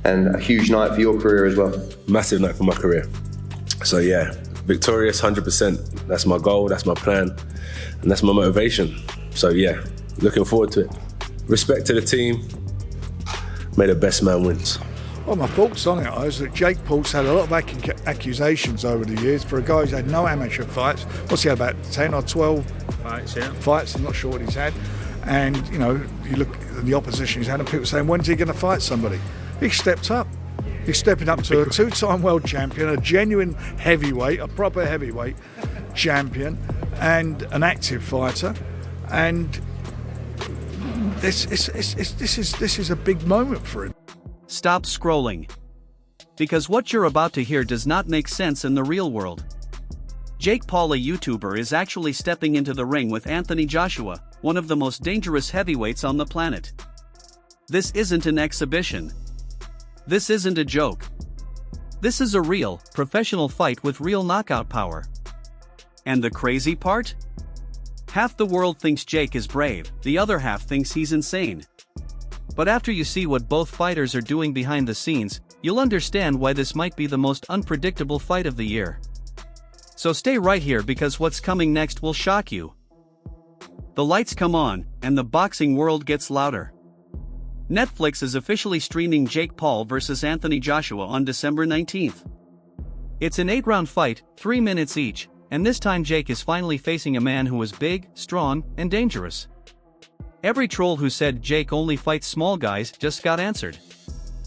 and a huge night for your career as well. Massive night for my career. So yeah, victorious 100%. That's my goal, that's my plan, and that's my motivation. So yeah, looking forward to it. Respect to the team. May the best man wins. Well, my thoughts on it is that Jake Paul's had a lot of accusations over the years for a guy who's had no amateur fights. What's he had, about 10 or 12 fights? I'm not sure what he's had. And, you know, you look at the opposition he's had and people saying, when's he going to fight somebody? He stepped up. He's stepping up to a two-time world champion, a genuine heavyweight, a proper heavyweight champion, and an active fighter. And this is a big moment for him. Stop scrolling. Because what you're about to hear does not make sense in the real world. Jake Paul, a YouTuber, is actually stepping into the ring with Anthony Joshua, one of the most dangerous heavyweights on the planet. This isn't an exhibition. This isn't a joke. This is a real, professional fight with real knockout power. And the crazy part? Half the world thinks Jake is brave, the other half thinks he's insane. But after you see what both fighters are doing behind the scenes, you'll understand why this might be the most unpredictable fight of the year. So stay right here because what's coming next will shock you. The lights come on, and the boxing world gets louder. Netflix is officially streaming Jake Paul vs. Anthony Joshua on December 19th. It's an 8-round fight, 3 minutes each, and this time Jake is finally facing a man who is big, strong, and dangerous. Every troll who said Jake only fights small guys just got answered.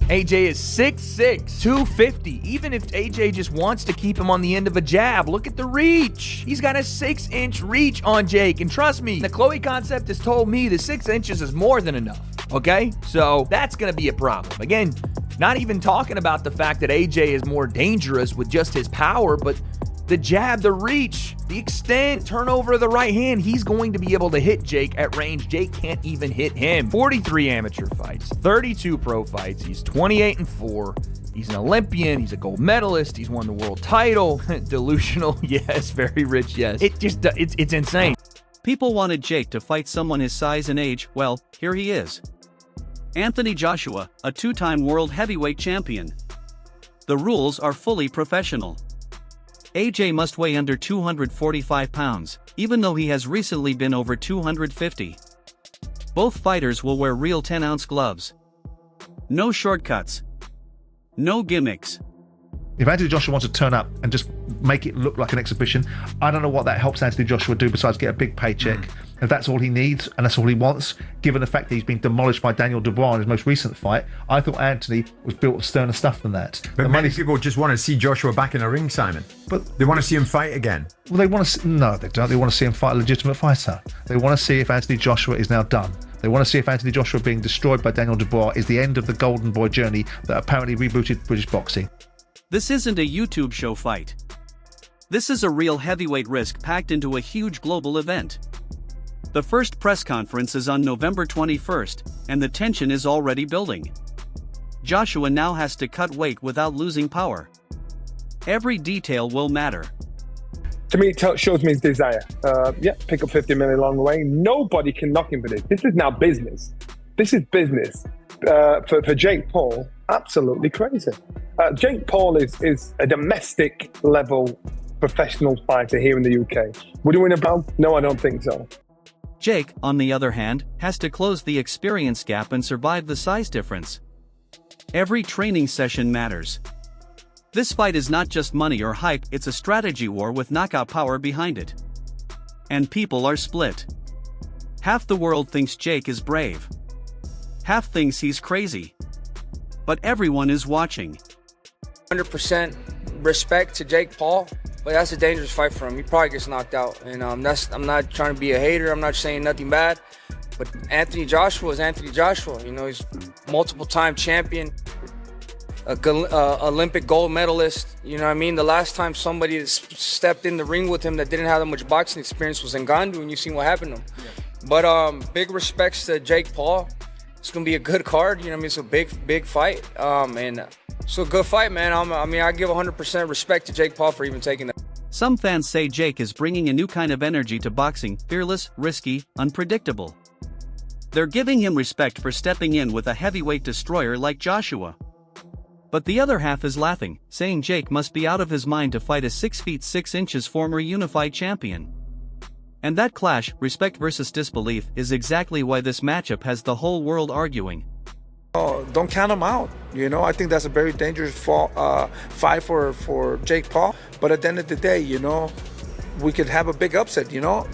AJ is 6'6", 250. Even if AJ just wants to keep him on the end of a jab, look at the reach. He's got a 6-inch reach on Jake, and trust me, the Chloe Concept has told me the 6 inches is more than enough, okay? So that's gonna be a problem. Again, not even talking about the fact that AJ is more dangerous with just his power, but the jab, the reach, the extent, turnover of the right hand, he's going to be able to hit Jake at range. Jake can't even hit him. 43 amateur fights, 32 pro fights. He's 28-4. He's an Olympian. He's a gold medalist. He's won the world title. Delusional, yes. Very rich, yes. It's insane. People wanted Jake to fight someone his size and age. Well, here he is. Anthony Joshua, a 2-time world heavyweight champion. The rules are fully professional. AJ must weigh under 245 pounds, even though he has recently been over 250. Both fighters will wear real 10-ounce gloves. No shortcuts. No gimmicks. If Anthony Joshua wants to turn up and just make it look like an exhibition, I don't know what that helps Anthony Joshua do besides get a big paycheck. If that's all he needs and that's all he wants, given the fact that he's been demolished by Daniel Dubois in his most recent fight, I thought Anthony was built of sterner stuff than that. But many people just want to see Joshua back in the ring, Simon. But they want to see him fight again. Well, they want to. No, they don't. They want to see him fight a legitimate fighter. They want to see if Anthony Joshua is now done. They want to see if Anthony Joshua being destroyed by Daniel Dubois is the end of the golden boy journey that apparently rebooted British boxing. This isn't a YouTube show fight. This is a real heavyweight risk packed into a huge global event. The first press conference is on November 21st, and the tension is already building. Joshua now has to cut weight without losing power. Every detail will matter. To me, it shows me his desire. Pick up 50 million along the way. Nobody can knock him for this. This is now business. This is business. For Jake Paul, absolutely crazy. Jake Paul is a domestic level professional fighter here in the UK. Would he win a belt? No, I don't think so. Jake, on the other hand, has to close the experience gap and survive the size difference. Every training session matters. This fight is not just money or hype, it's a strategy war with knockout power behind it. And people are split. Half the world thinks Jake is brave. Half thinks he's crazy. But everyone is watching. 100% respect to Jake Paul, but that's a dangerous fight for him. He probably gets knocked out, and I'm not trying to be a hater. I'm not saying nothing bad, but Anthony Joshua is Anthony Joshua. You know, he's multiple-time champion, Olympic gold medalist. You know what I mean? The last time somebody stepped in the ring with him that didn't have that much boxing experience was Ngannou, and you've seen what happened to him. Yeah. But big respects to Jake Paul. It's gonna be a good card. You know what I mean? It's a big fight, and so a good fight, man. I give 100% respect to Jake Paul for even taking that. Some fans say Jake is bringing a new kind of energy to boxing, fearless, risky, unpredictable. They're giving him respect for stepping in with a heavyweight destroyer like Joshua. But the other half is laughing, saying Jake must be out of his mind to fight a 6 feet 6 inches former unified champion. And that clash, respect versus disbelief, is exactly why this matchup has the whole world arguing. Don't count him out. I think that's a very dangerous fight for Jake Paul. But at the end of the day, we could have a big upset,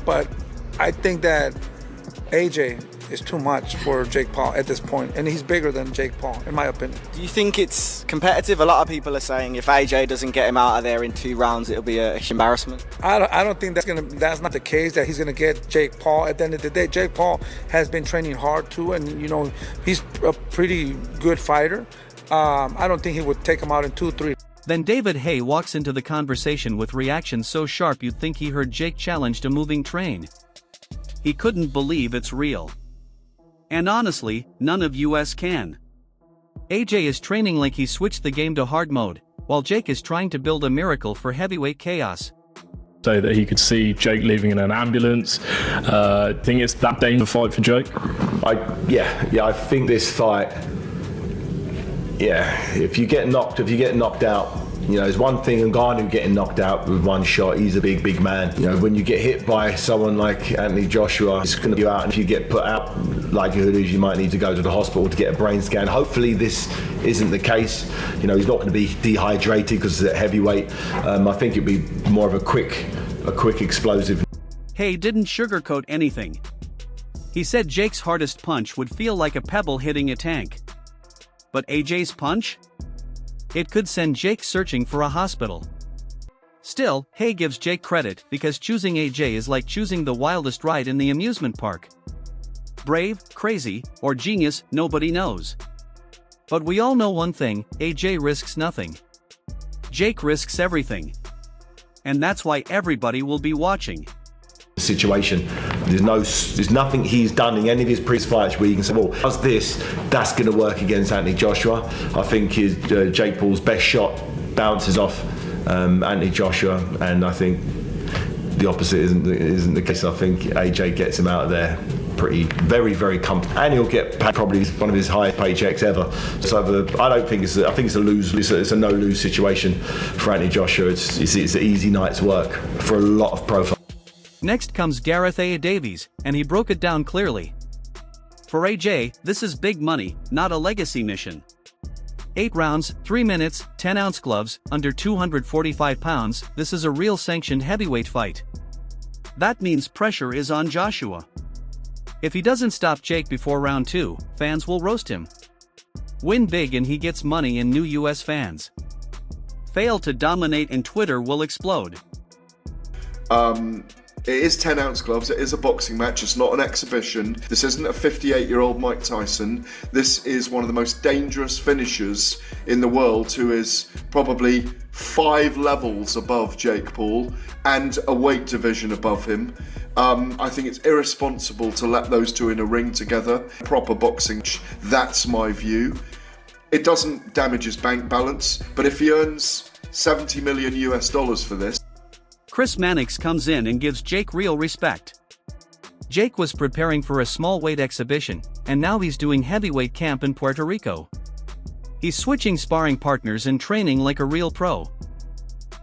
But I think that AJ is too much for Jake Paul at this point, and he's bigger than Jake Paul, in my opinion. Do you think it's competitive? A lot of people are saying if AJ doesn't get him out of there in 2 rounds, it'll be a embarrassment. I don't think that's not the case, that he's gonna get Jake Paul. At the end of the day, Jake Paul has been training hard too, and he's a pretty good fighter. I don't think he would take him out in 2-3. Then David Haye walks into the conversation with reactions so sharp you'd think he heard Jake challenged a moving train. He couldn't believe it's real. And honestly, none of us can. AJ is training like he switched the game to hard mode, while Jake is trying to build a miracle for heavyweight chaos. Say that he could see Jake leaving in an ambulance. Think it's that dangerous fight for Jake? I think this fight, if you get knocked out, there's one thing Ngannou getting knocked out with one shot. He's a big man. When you get hit by someone like Anthony Joshua, it's going to be out. And if you get put out, likelihood is you might need to go to the hospital to get a brain scan. Hopefully this isn't the case. He's not going to be dehydrated because it's at heavyweight. I think it'd be more of a quick explosive. Haye didn't sugarcoat anything. He said Jake's hardest punch would feel like a pebble hitting a tank. But AJ's punch? It could send Jake searching for a hospital. Still, Haye gives Jake credit because choosing AJ is like choosing the wildest ride in the amusement park. Brave, crazy, or genius, nobody knows. But we all know one thing, AJ risks nothing. Jake risks everything. And that's why everybody will be watching. Situation. There's nothing he's done in any of his previous fights where you can say, well, does this? That's going to work against Anthony Joshua. I think Jake Paul's best shot bounces off Anthony Joshua, and I think the opposite isn't the case. I think AJ gets him out of there very comfortable, and he'll get probably one of his highest paychecks ever. So I think it's a lose. It's a no-lose situation for Anthony Joshua. It's an easy night's work for a lot of profiles. Next comes Gareth A. Davies, and he broke it down clearly. For AJ, this is big money, not a legacy mission. 8 rounds, 3 minutes, 10-ounce gloves, under 245 pounds, this is a real sanctioned heavyweight fight. That means pressure is on Joshua. If he doesn't stop Jake before round 2, fans will roast him. Win big and he gets money and new US fans. Fail to dominate and Twitter will explode. It is 10-ounce gloves, it is a boxing match, it's not an exhibition. This isn't a 58-year-old Mike Tyson. This is one of the most dangerous finishers in the world, who is probably 5 levels above Jake Paul and a weight division above him. I think it's irresponsible to let those two in a ring together. Proper boxing, that's my view. It doesn't damage his bank balance, but if he earns $70 million for this. Chris Mannix comes in and gives Jake real respect. Jake was preparing for a small weight exhibition, and now he's doing heavyweight camp in Puerto Rico. He's switching sparring partners and training like a real pro.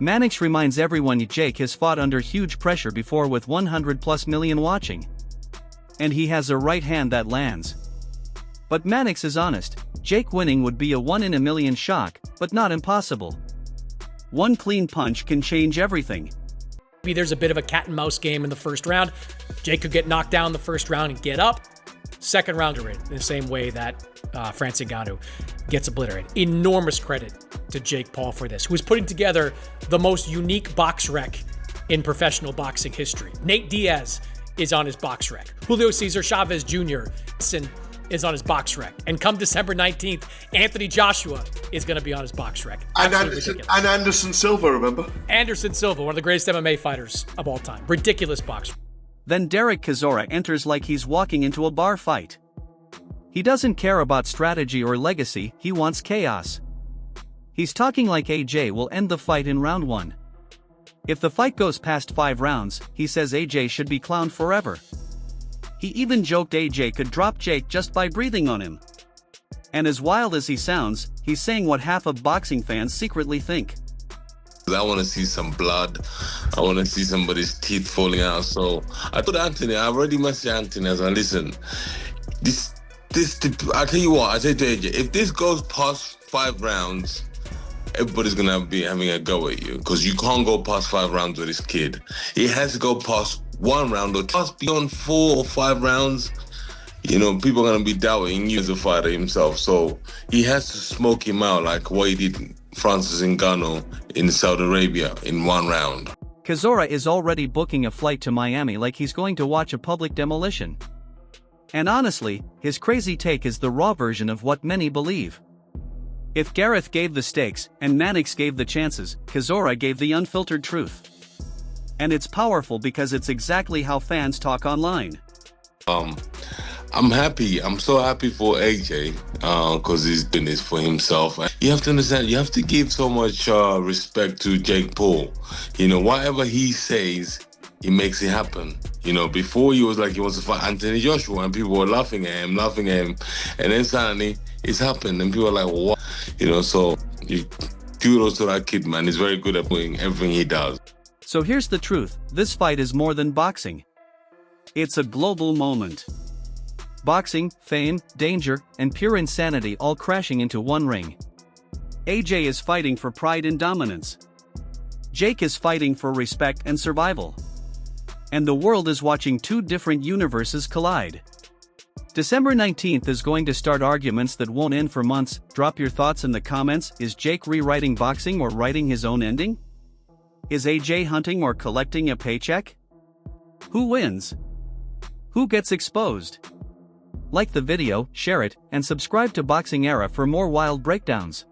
Mannix reminds everyone Jake has fought under huge pressure before with 100+ million watching. And he has a right hand that lands. But Mannix is honest, Jake winning would be a 1 in a million shock, but not impossible. One clean punch can change everything. Maybe there's a bit of a cat and mouse game in the first round. Jake could get knocked down the first round and get up. Second round, in the same way that Francis Ngannou gets obliterated. Enormous credit to Jake Paul for this, who is putting together the most unique box rec in professional boxing history. Nate Diaz is on his box rec. Julio Cesar Chavez Jr. is on his box rec. And come December 19th, Anthony Joshua is going to be on his box rec. And Anderson Silva, remember? Anderson Silva, one of the greatest MMA fighters of all time. Ridiculous box. Then Derek Chisora enters like he's walking into a bar fight. He doesn't care about strategy or legacy, he wants chaos. He's talking like AJ will end the fight in round 1. If the fight goes past 5 rounds, he says AJ should be clowned forever. He even joked AJ could drop Jake just by breathing on him. And as wild as he sounds, he's saying what half of boxing fans secretly think. I want to see some blood. I want to see somebody's teeth falling out. So I told Anthony, I already messaged Anthony. I said, listen, I tell you what, I said to AJ, if this goes past 5 rounds, everybody's going to be having a go at you because you can't go past 5 rounds with this kid. He has to go past 1 round or just beyond 4 or 5 rounds. You know, people are going to be doubting you as a fighter himself. So he has to smoke him out like what he did Francis Ngannou in Saudi Arabia in 1 round. Chisora is already booking a flight to Miami like he's going to watch a public demolition. And honestly, his crazy take is the raw version of what many believe. If Gareth gave the stakes and Mannix gave the chances, Chisora gave the unfiltered truth. And it's powerful because it's exactly how fans talk online. I'm happy. I'm so happy for AJ because he's doing this for himself. You have to understand, you have to give so much respect to Jake Paul. You know, whatever he says, he makes it happen. You know, before he was like he wants to fight Anthony Joshua and people were laughing at him. And then suddenly it's happened and people are like, what? You know, so kudos to that kid, man. He's very good at doing everything he does. So here's the truth. This fight is more than boxing. It's a global moment. Boxing, fame, danger, and pure insanity all crashing into one ring. AJ is fighting for pride and dominance. Jake is fighting for respect and survival. And the world is watching 2 different universes collide. December 19th is going to start arguments that won't end for months. Drop your thoughts in the comments. Is Jake rewriting boxing or writing his own ending? Is AJ hunting or collecting a paycheck? Who wins? Who gets exposed? Like the video, share it, and subscribe to Boxing Era for more wild breakdowns.